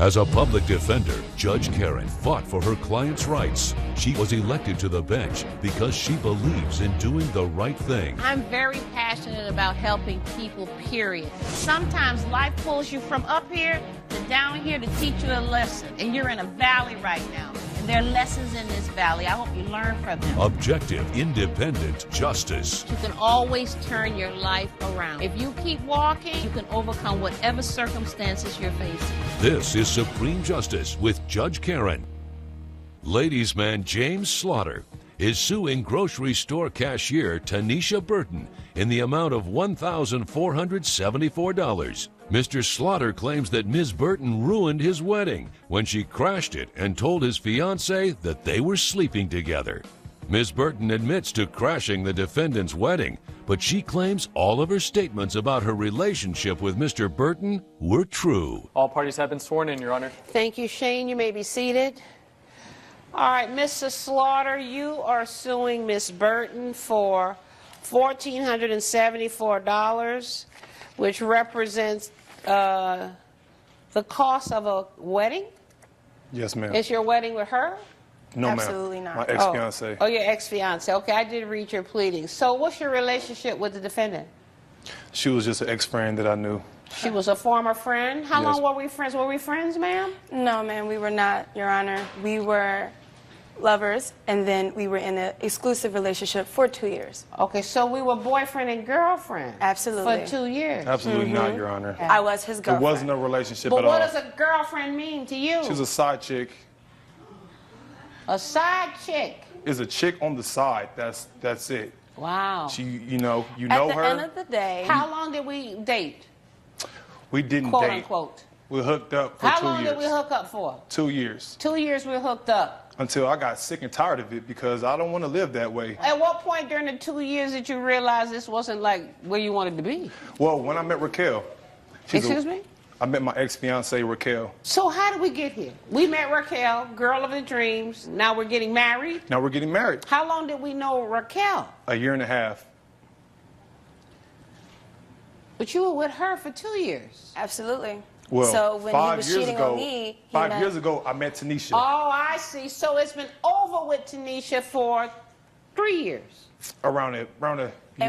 As a public defender, Judge Karen fought for her client's rights. She was elected to the bench because she believes in doing the right thing. I'm very passionate about helping people, period. Sometimes life pulls you from up here to down here to teach you a lesson. And you're in a valley right now. And there are lessons in this valley. I hope you learn from them. Objective, independent justice. You can always turn your life around. If you keep walking, you can overcome whatever circumstances you're facing. This is Supreme Justice with Judge Karen. Ladies' man James Slaughter is suing grocery store cashier Tanisha Burton in the amount of $1,474. Mr. Slaughter claims that Ms. Burton ruined his wedding when she crashed it and told his fiancée that they were sleeping together. Ms. Burton admits to crashing the defendant's wedding, but she claims all of her statements about her relationship with Mr. Burton were true. All parties have been sworn in, Your Honor. Thank you, Shane. You may be seated. All right, Mr. Slaughter, you are suing Ms. Burton for $1,474, which represents the cost of a wedding? Yes, ma'am. Is your wedding with her? No, ma'am. Absolutely not. My ex-fiancée. Oh, your ex-fiancée. Okay, I did read your pleadings. So what's your relationship with the defendant? She was just an ex-friend that I knew. She was a former friend? How Yes. long were we friends? Were we friends, ma'am? No, ma'am, we were not, Your Honor. We were lovers, and then we were in an exclusive relationship for 2 years. Okay, so we were boyfriend and girlfriend. Absolutely. For 2 years. Absolutely not, Your Honor. I was his There girlfriend. wasn't a relationship But at all. what does a girlfriend mean to you? She was a side chick. A side chick. Is a chick on the side. That's it. Wow. She, you know At the her. end of the day, How long did we date? We didn't Quote date. unquote. We hooked up for How 2 long years. did we hook up for? 2 years. 2 years we hooked up. Until I got sick and tired of it because I don't want to live that way. At what point during the 2 years did you realize this wasn't like where you wanted to be? Well, when I met Raquel. Excuse me? I met my ex-fiancée, Raquel. So how did we get here? We met Raquel, girl of the dreams. Now we're getting married. Now we're getting married. How long did we know Raquel? A year and a half. But you were with her for 2 years. absolutely. Well, so when he 5 was years cheating ago, on me, he 5 met- years ago, I met Tanisha. Oh, I see. So it's been over with Tanisha for 3 years. Around And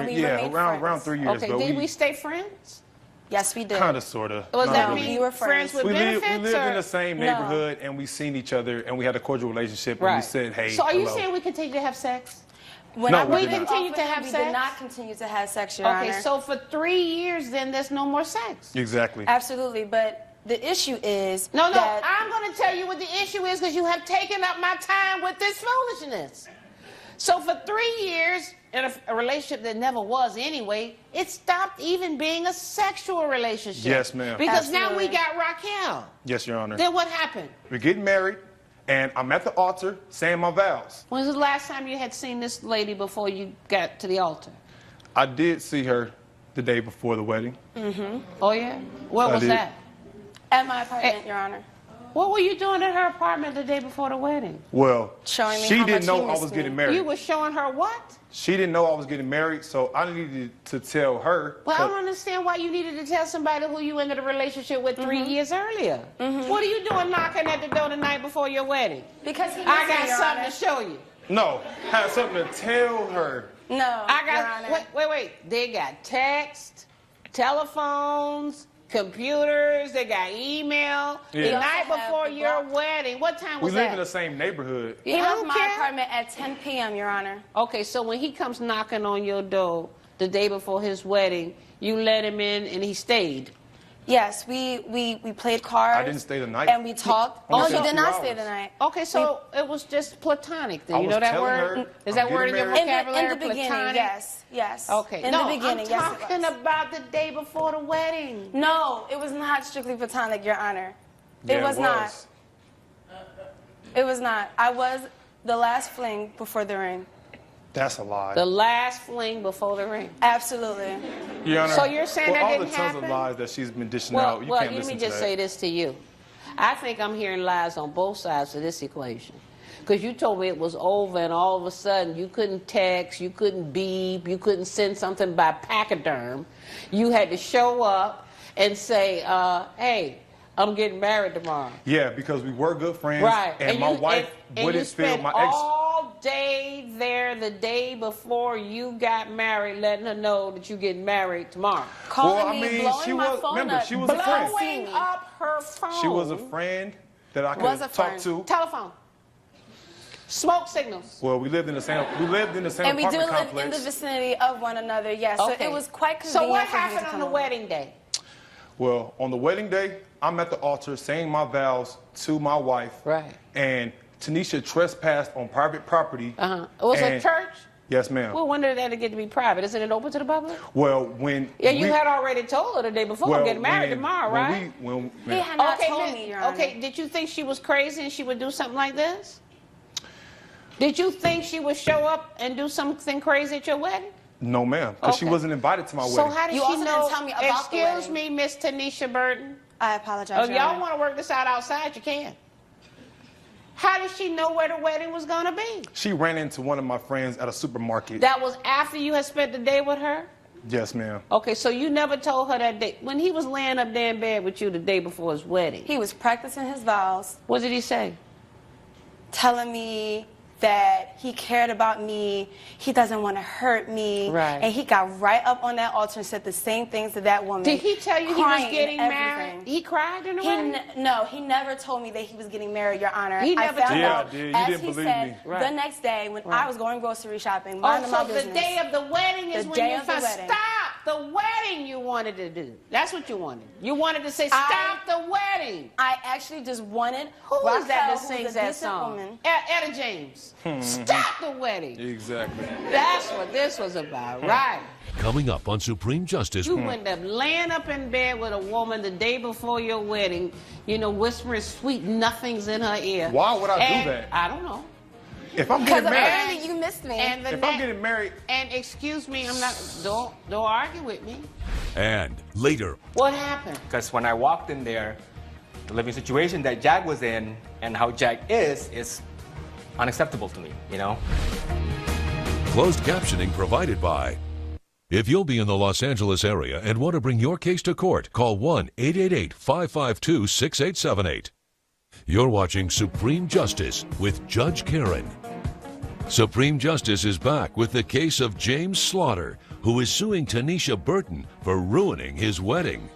we yeah, remained around friends. 3 years. Okay, but did we stay friends? Yes, we did. kind of, sort of. Was that really. mean We were friends with We lived benefits? in or? the same No. neighborhood, and we seen each other, and we had a cordial relationship, and we Right. said, hey, So are you hello. saying we continue to have sex? When No, I we was did not. Continue to off with have him, sex? We did not continue to have sex, Your Okay, Honor. so for 3 years then there's no more sex. Exactly. Absolutely, but the issue is No, that I'm going to tell you what the issue is because you have taken up my time with this foolishness. So for 3 years, in a relationship that never was anyway, it stopped even being a sexual relationship. Yes, ma'am. Because now we Absolutely. got Raquel. Yes, Your Honor. Then what happened? We're getting married, and I'm at the altar saying my vows. When was the last time you had seen this lady before you got to the altar? I did see her the day before the wedding. Oh, yeah? Where I was did. that? at my apartment, Your Honor. What were you doing at her apartment the day before the wedding? Well, Showing me she how didn't much he know I missed was me. getting married. You were showing her what? She didn't know I was getting married, so I needed to tell her. Well, I don't understand why you needed to tell somebody who you ended a relationship with 3 years earlier. What are you doing knocking at the door the night before your wedding? Because he I missed me, got Your something Honor. to show you. No, had something to tell her. No, I Your got, Honor. wait. They got text, telephones, computers, they got email. Yeah. The We also night have before the your block. wedding, what time We was live that? in the same neighborhood. He I left don't my care. apartment at 10 p.m., Your Honor. Okay, so when he comes knocking on your door the day before his wedding, you let him in and he stayed. Yes, we played cards. I didn't stay the night. And we talked. Only Oh, stayed you did 2 not stay hours. the night. Okay, so it was just platonic then. I You was know that telling word? her Is I'm that word in your getting married. vocabulary? In the beginning, platonic? yes. Okay. In no, the beginning, I'm yes, talking it was. about the day before the wedding. No, it was not strictly platonic, Your Honor. Yeah, it was not. It was not. I was the last fling before the ring. That's a lie. The last fling before the ring. Absolutely. Your Honor, So you're saying for that all didn't the tons happen? of lies that she's been dishing Well, out, you can't let listen me to just that. say this to you. I think I'm hearing lies on both sides of this equation. Because you told me it was over and all of a sudden you couldn't text, you couldn't beep, you couldn't send something by pachyderm. You had to show up and say, hey, I'm getting married tomorrow. Yeah, because we were good friends. Right. And my wife wouldn't feel my ex. All day there the day before you got married, letting her know that you're getting married tomorrow. Calling me, blowing my phone up. She was a friend. Blowing up her phone. She was a friend that I could talk to. Telephone. Smoke signals. Well, we lived in the same And we apartment did live complex. in the vicinity of one another, yes. So it was quite convenient. So what for him to happened on come the over. wedding day? Well, on the wedding day, I'm at the altar saying my vows to my wife. Right. And Tanisha trespassed on private property. It was a church? Yes, ma'am. Well, when did that get to be private? Isn't it open to the public? Well, when you had already told her the day before, I'm getting married tomorrow, right? He had not told me, Your Honor. Okay, did you think she was crazy and she would do something like this? Did you think she would show up and do something crazy at your wedding? No, ma'am, because she wasn't invited to my wedding. So how did You she also know? didn't tell me about the Excuse wedding. me, Miss Tanisha Burton. I apologize, If Your y'all Honor. want to work this out outside, you can. How did she know where the wedding was going to be? She ran into one of my friends at a supermarket. That was after you had spent the day with her? Yes, ma'am. Okay, so you never told her that day. When he was laying up there in bed with you the day before his wedding, He was practicing his vows, what did he say? telling me that he cared about me, he doesn't want to hurt me, Right. and he got right up on that altar and said the same things to that woman. Did he tell you he was crying getting and married? everything. He cried in the wedding? No, he never told me that he was getting married, Your Honor. He I never found told- Yeah, I out, did. You as didn't he believe said, me. Right. the next day when Right. I was going grocery shopping, Oh, minding my so the business. day of the wedding is The when day you of the first wedding. stop the wedding you wanted to do. That's what you wanted. You wanted to say, stop the wedding. I actually just wanted Who was that Raquel, that who was sings a that decent song? woman. Etta James. Stop the wedding. Exactly. That's what this was about, right? Coming up on Supreme Justice. You end up laying up in bed with a woman the day before your wedding, whispering sweet nothings in her ear. Why would I do that? I don't know. If I'm Because getting married, apparently you missed me. And the if I'm getting married, and excuse me, don't argue with me. And later, What happened? Because when I walked in there, the living situation that Jack was in and how Jack is unacceptable to me, closed captioning provided by. If you'll be in the Los Angeles area and want to bring your case to court, call 1-888-552-6878. You're watching Supreme Justice with Judge Karen. Supreme Justice is back with the case of James Slaughter, who is suing Tanisha Burton for ruining his wedding.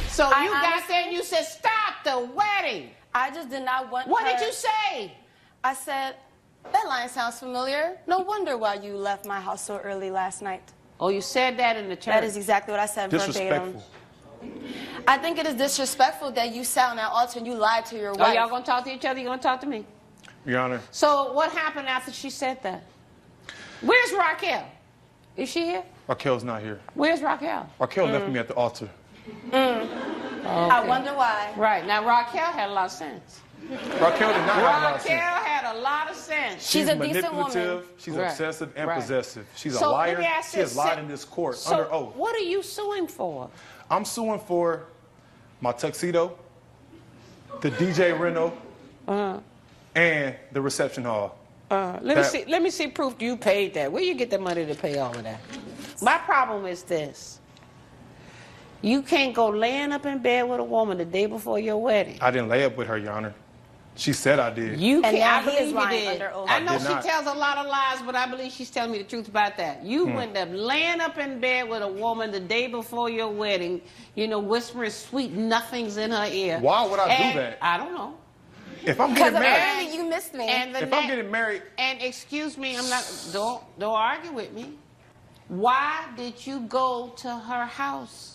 So I you got honestly- there and you said, stop the wedding. I just did not want What her. did you say? I said, that line sounds familiar. No wonder why you left my house so early last night. Oh, you said that in the church. That is exactly what I said verbatim. disrespectful. I think it is disrespectful that you sat on that altar and you lied to your Oh, wife. y'all gonna talk to each other? You gonna talk to me? Your Honor. So what happened after she said that? Where's Raquel? Is she here? Raquel's not here. Where's Raquel? Raquel left me at the altar. I wonder why. Right, now Raquel had a lot of sense. Raquel did not have a lot of Raquel sense. had a lot of sense. She's a decent manipulative, woman. she's Right. obsessive and Right. possessive. She's So a let liar. me ask She you has lied a- in this court So under oath. what are you suing for? I'm suing for my tuxedo, the DJ rental, and the reception hall. Let me see proof you paid that. Where you get the money to pay all of that? My problem is this. You can't go laying up in bed with a woman the day before your wedding. I didn't lay up with her, Your Honor. She said I did. You And can't. now I he believe is you lying did. under oath. I know I did she not. tells a lot of lies, but I believe she's telling me the truth about that. You end up laying up in bed with a woman the day before your wedding, whispering sweet nothings in her ear. Why would I do And that? I don't know. If I'm Because getting married, apparently you missed me. And the if I'm ne- getting married, And excuse me, don't argue with me. Why did you go to her house?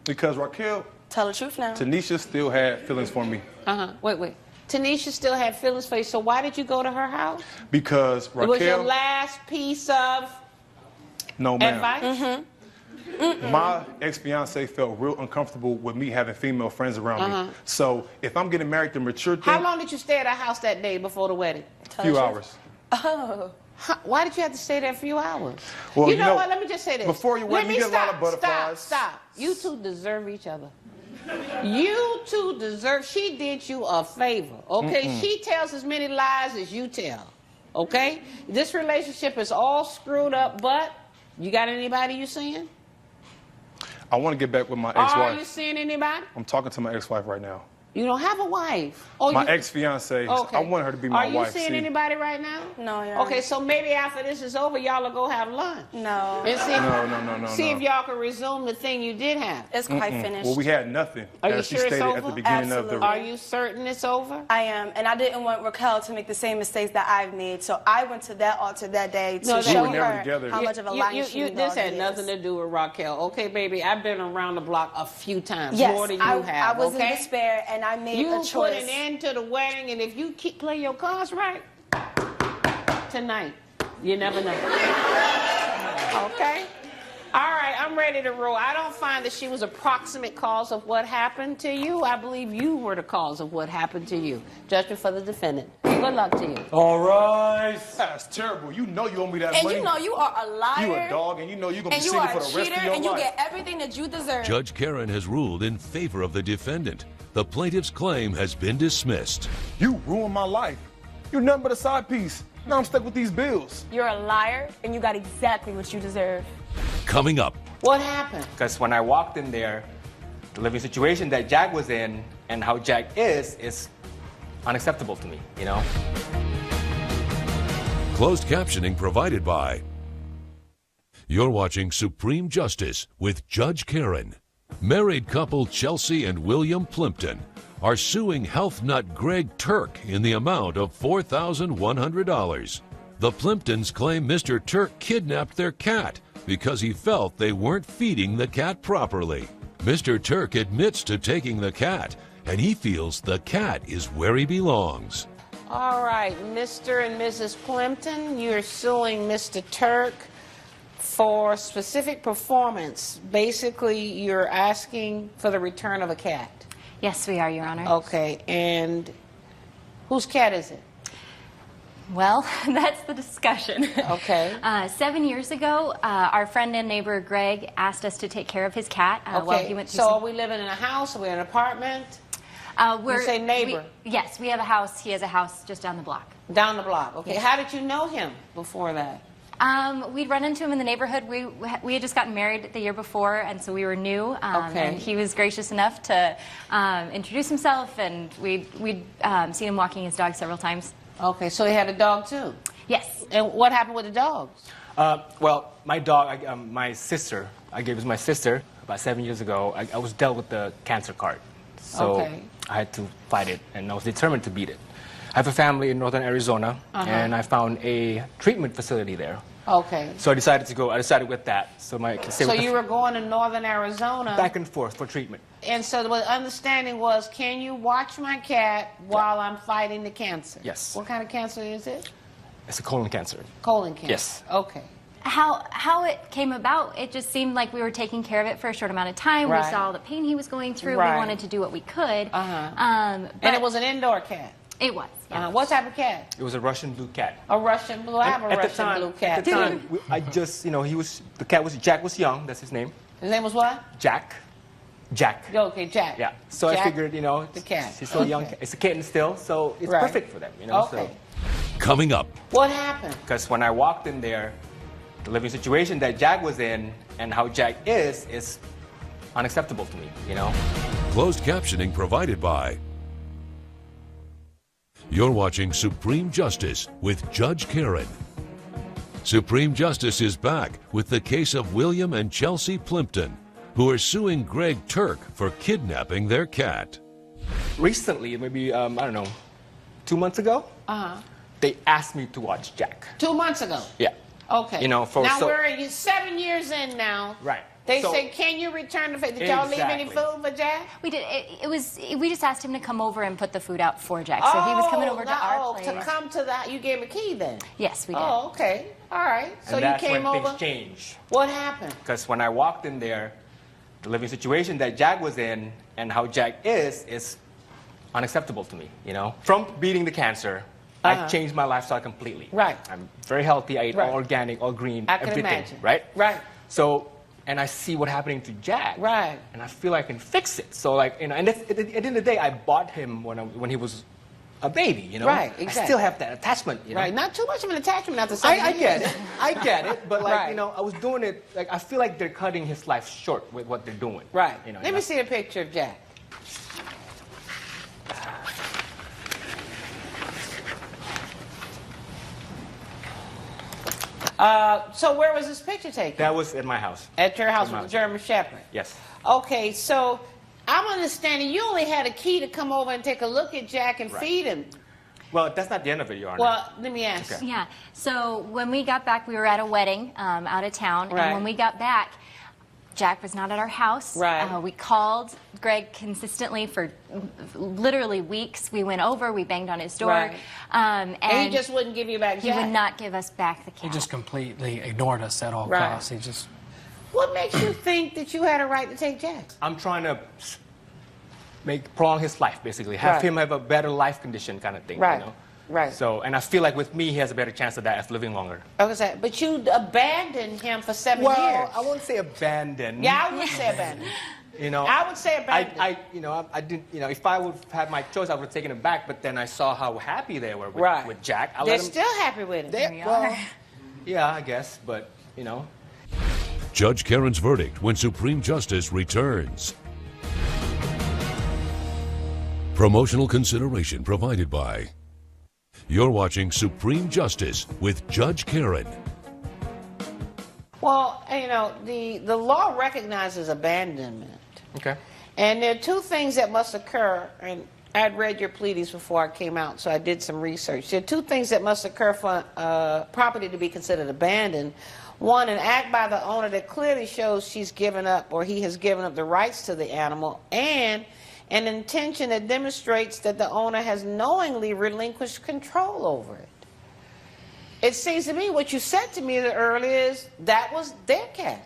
because Raquel, Tell the truth now. Tanisha still had feelings for me. Wait. Tanisha still had feelings for you, so why did you go to her house? Because It was your Raquel, last piece of no ma'am. advice? My ex-fiance felt real uncomfortable with me having female friends around me. So if I'm getting married, the mature thing, How long did you stay at her house that day before the wedding? a few hours. Why did you have to stay there a few hours? Well, you you know know, what? Let me just say this. before your Let wedding, me you get a lot of stop, butterflies. Stop. You two deserve each other. You two deserve. She did you a favor, okay? She tells as many lies as you tell, okay? This relationship is all screwed up, but you got anybody you seeing? I want to get back with my Are you ex-wife. seeing anybody? I'm talking to my ex-wife right now. You don't have a wife. Oh, My you- ex-fiance. Okay. I want her to be my wife. Are you seeing see? anybody right now? No, Your Okay, Honor. so maybe after this is over, y'all will go have lunch. No. And see, No. see if y'all can resume the thing you did have. It's quite finished. Well, we had nothing. Are you as she sure it's stated at over? the beginning of Absolutely. the. Are you certain it's over? I am, and I didn't want Raquel to make the same mistakes that I've made, so I went to that altar that day to No, that- show We were never her together. how much of a lying sheepdog This he had is. nothing to do with Raquel. Okay, baby, I've been around the block a few times, Yes, more than you I have, was okay? in despair, and I made You a put choice. an end to the wedding, and if you play your cards right, tonight, you never know. Okay? All right, I'm ready to roll. I don't find that she was a proximate cause of what happened to you. I believe you were the cause of what happened to you. Judgment for the defendant. Good luck to you. All right. That's terrible. You know you owe me that And money. you know you are a liar. You a dog, and you know you're gonna and be you single are for a the rest cheater, of your and you life. get everything that you deserve. Judge Karen has ruled in favor of the defendant. The plaintiff's claim has been dismissed. You ruined my life. You're nothing but a side piece. Now I'm stuck with these bills. You're a liar, and you got exactly what you deserve. Coming up, What happened? Because when I walked in there, the living situation that Jack was in and how Jack is unacceptable to me, you know? closed captioning provided by. You're watching Supreme Justice with Judge Karen. Married couple Chelsea and William Plimpton are suing health nut Greg Turk in the amount of $4,100. The Plimptons claim Mr. Turk kidnapped their cat because he felt they weren't feeding the cat properly. Mr. Turk admits to taking the cat, and he feels the cat is where he belongs. All right, Mr. and Mrs. Plimpton, you're suing Mr. Turk for specific performance. Basically, you're asking for the return of a cat. Yes, we are, Your Honor. Okay, and whose cat is it? Well, that's the discussion. Okay. 7 years ago, our friend and neighbor Greg asked us to take care of his cat while he went through so are some... we living in a house? Are we in an apartment? we're, say neighbor. Yes, we have a house. He has a house just down the block. Down the block. Okay, Yes. how did you know him before that? We'd run into him in the neighborhood. We had just gotten married the year before, and so we were new. Okay. And he was gracious enough to introduce himself, and we'd seen him walking his dog several times. Okay, so he had a dog too? Yes. And what happened with the dogs? Well, my dog, my sister, I gave it to my sister about 7 years ago. I was dealt with the cancer card. So Okay. I had to fight it, and I was determined to beat it. I have a family in northern Arizona, and I found a treatment facility there. Okay. So I decided with that. So I can stay So with the you were going to northern Arizona. back and forth for treatment. And so the understanding was, can you watch my cat while I'm fighting the cancer? Yes. What kind of cancer is it? It's a colon cancer. Colon cancer. Yes. Okay. How it came about, it just seemed like we were taking care of it for a short amount of time. Right. We saw the pain he was going through. Right. We wanted to do what we could. And But it was an indoor cat. It was. Yeah. What type of cat? It was a Russian blue cat. A Russian blue. I have a At the Russian time, blue cat. At the too. time, I just, Jack was young. That's his name. His name was what? Jack. Okay, Jack. Yeah. So I Jack, figured, the cat. he's still young. Okay. It's a kitten still, so it's Right. perfect for them, Okay. Coming up, What happened? Because when I walked in there, the living situation that Jack was in and how Jack is unacceptable to me, closed captioning provided by. You're watching Supreme Justice with Judge Karen. Supreme Justice is back with the case of William and Chelsea Plimpton, who are suing Greg Turk for kidnapping their cat. Recently, maybe, 2 months ago, they asked me to watch Jack. 2 months ago. Yeah. Okay. Now where are you? 7 years in now. Right. They So- say, can you return the food? Did y'all leave any Exactly. food for Jack? We did. We just asked him to come over and put the food out for Jack. So he was coming over to our place. To come to the, you gave him a key then? Yes, we did. Oh, okay. All right. So And you that's came when over. things changed. What happened? Because when I walked in there, the living situation that Jack was in and how Jack is unacceptable to me, From beating the cancer, I changed my lifestyle completely. Right. I'm very healthy. I eat Right. all organic, all green, I can everything. imagine. Right? Right. So, and I see what happening to Jack. Right. And I feel I can fix it. So, and at the end of the day, I bought him when he was a baby, Right, I exactly. still have that attachment, Right. Not too much of an attachment after 7 I years. get it. I get it. But Right. I was doing it. I feel like they're cutting his life short with what they're doing. Right. You know, Let me see a picture of Jack. So where was this picture taken? That was at my house. At your house At my with the house. German Shepherd? Yes. Okay, so I'm understanding you only had a key to come over and take a look at Jack and feed him. Well, that's not the end of it, Your Honor. Well, let me ask. Okay. Yeah. So when we got back, we were at a wedding out of town, Right. and when we got back, Jack was not at our house. Right. We called Greg consistently for literally weeks. We went over, we banged on his door, Right. and And he just wouldn't give you back he Jack? would not give us back the cat. He just completely ignored us at all Right. costs. He just What makes you think that you had a right to take Jack? I'm trying to prolong his life, basically. Have Right. him have a better life condition kind of thing, Right. you know? Right. So, and I feel like with me, he has a better chance of that as living longer. Okay, but you abandoned him for 7 Well, years. I won't say abandoned. Yeah, I would say abandoned. You know, I would say abandoned. I didn't, if I would have had my choice, I would have taken it back. But then I saw how happy they were with, Right. with Jack. I They're let him, still happy with him. they, well, yeah, I guess. But Judge Karen's verdict when Supreme Justice returns. Promotional consideration provided by. You're watching Supreme Justice with Judge Karen. Well, the law recognizes abandonment. okay. And there are two things that must occur, and I'd read your pleadings before I came out, so I did some research. There are two things that must occur for property to be considered abandoned. One, an act by the owner that clearly shows she's given up or he has given up the rights to the animal, and an intention that demonstrates that the owner has knowingly relinquished control over it. It seems to me what you said to me earlier is that was their cat.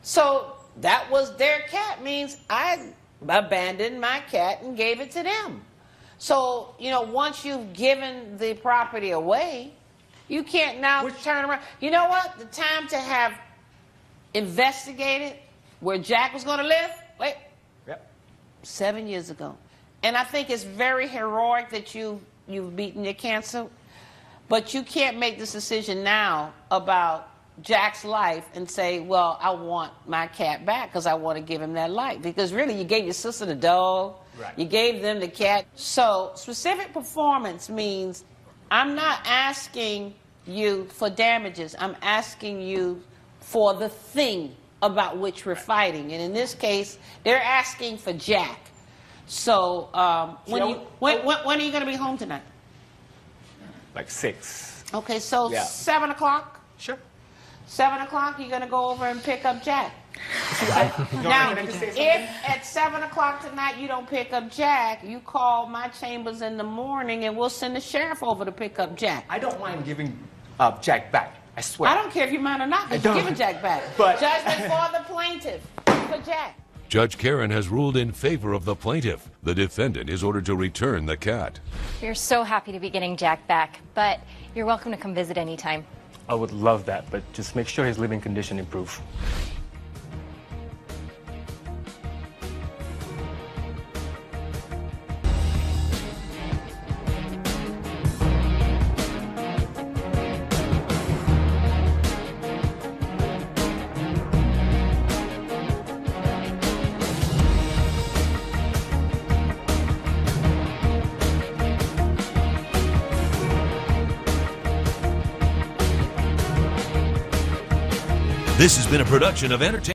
So that was their cat means I abandoned my cat and gave it to them. So, once you've given the property away, you can't now turn around. You know what? The time to have investigated where Jack was going to live, 7 years ago. And I think it's very heroic that you've beaten your cancer, but you can't make this decision now about Jack's life and say, well, I want my cat back because I want to give him that life. Because really, you gave your sister the dog, Right. You gave them the cat. So specific performance means I'm not asking you for damages. I'm asking you for the thing about which we're fighting. And in this case, they're asking for Jack. So when are you going to be home tonight? Like 6. Okay, so Yeah. 7 o'clock? Sure. 7 o'clock, you're going to go over and pick up Jack. Now, Now, can I just say if at 7 o'clock tonight you don't pick up Jack, you call my chambers in the morning and we'll send the sheriff over to pick up Jack. I don't mind giving Jack back. I swear. I don't care if you mind or not, I but don't. you're giving Jack back. But- Judgment for the plaintiff, for Jack. Judge Karen has ruled in favor of the plaintiff. The defendant is ordered to return the cat. We're so happy to be getting Jack back, but you're welcome to come visit anytime. I would love that, but just make sure his living condition improves. This has been a production of Entertainment.